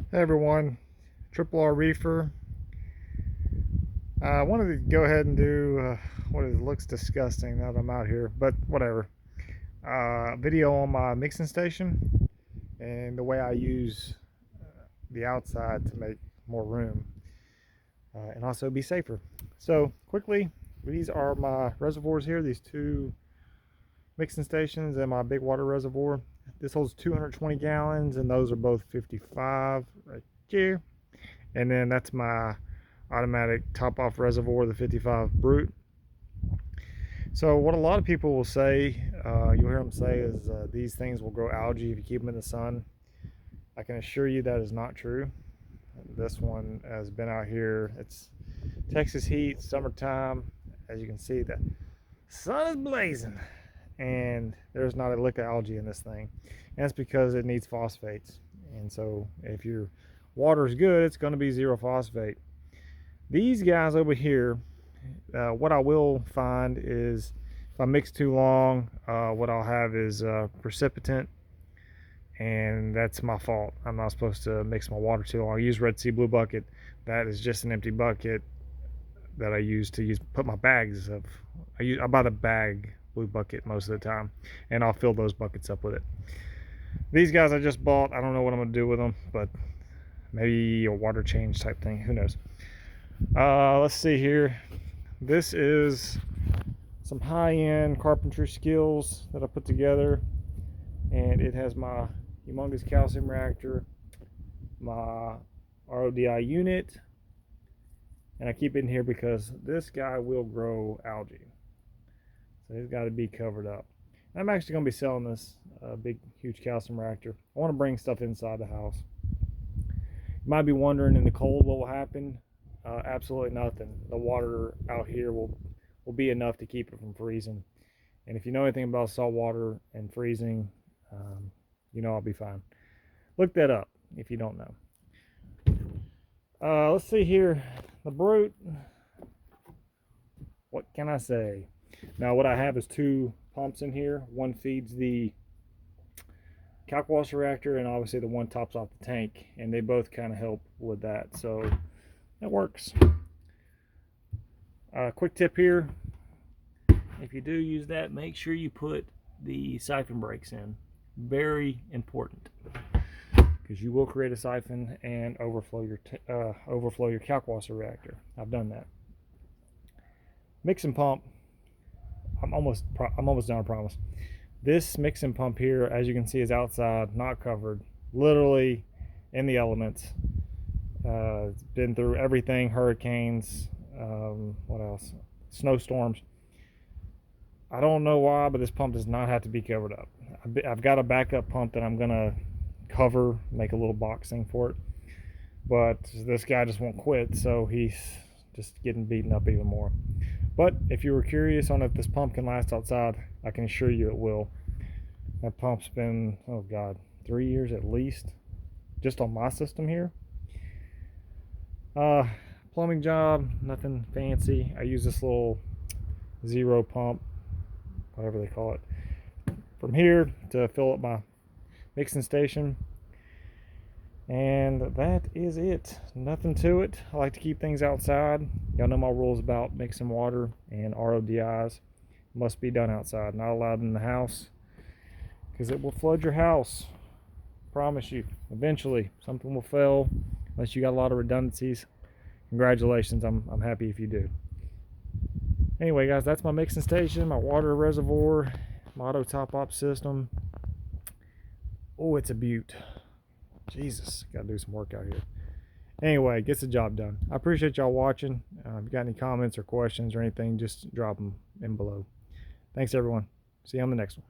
Hey everyone, Triple R Reefer. I wanted to go ahead and do what it looks disgusting now that I'm out here, but whatever. Video on my mixing station and the way I use the outside to make more room and also be safer. So quickly, these are my reservoirs here. These two mixing stations and my big water reservoir. This holds 220 gallons, and those are both 55 right here. And then that's my automatic top off reservoir, the 55 brute. So what a lot of people will say, you'll hear them say, is these things will grow algae if you keep them in the sun. I can assure you that is not true. This one has been out here. It's Texas heat, summertime. As you can see, the sun is blazing and there's not a lick of algae in this thing. And that's because it needs phosphates. And so if your water is good, it's going to be zero phosphate. These guys over here, what I will find is if I mix too long, what I'll have is precipitant, and that's my fault. I'm not supposed to mix my water too long. I use Red Sea Blue Bucket. That is just an empty bucket that I use to put my bags of. I buy the bag Blue Bucket most of the time, and I'll fill those buckets up with it. These guys I just bought, I don't know what I'm gonna do with them, but maybe a water change type thing. Who knows? Let's see here. This is some high-end carpentry skills that I put together, and it has my humongous calcium reactor, my RODI unit, and I keep it in here because this guy will grow algae, so he's got to be covered up. I'm actually going to be selling this big huge calcium reactor. I want to bring stuff inside the house. You might be wondering in the cold what will happen. Absolutely nothing. The water out here will be enough to keep it from freezing. And if you know anything about salt water and freezing, you know I'll be fine. Look that up if you don't know. Let's see here. The brute. What can I say? Now what I have is two pumps in here. One feeds the calc-washer reactor, and obviously the one tops off the tank, and they both kind of help with that. So that works. Quick tip here, if you do use that, make sure you put the siphon brakes in. Very important, because you will create a siphon and overflow your calc-washer reactor. I've done that. Mixing pump, I'm almost done, I promise. This mixing pump here, as you can see, is outside, not covered, literally in the elements. It's been through everything: hurricanes, what else? Snowstorms. I don't know why, but this pump does not have to be covered up. I've got a backup pump that I'm gonna cover, make a little box thing for it. But this guy just won't quit, so he's just getting beaten up even more. But if you were curious on if this pump can last outside, I can assure you it will. That pump's been, oh God, 3 years at least, just on my system here. Plumbing job, nothing fancy. I use this little zero pump, whatever they call it, from here to fill up my mixing station. And that is it. Nothing to it. I like to keep things outside. Y'all know my rules about mixing water and RODIs. Must be done outside, not allowed in the house, because it will flood your house. Promise you. Eventually, something will fail unless you got a lot of redundancies. Congratulations, I'm happy if you do. Anyway, guys, that's my mixing station, my water reservoir, my auto top-op system. Oh, it's a beaut. Jesus, gotta do some work out here. Anyway, gets the job done. I appreciate y'all watching. If you got any comments or questions or anything, just drop them in below. Thanks, everyone. See you on the next one.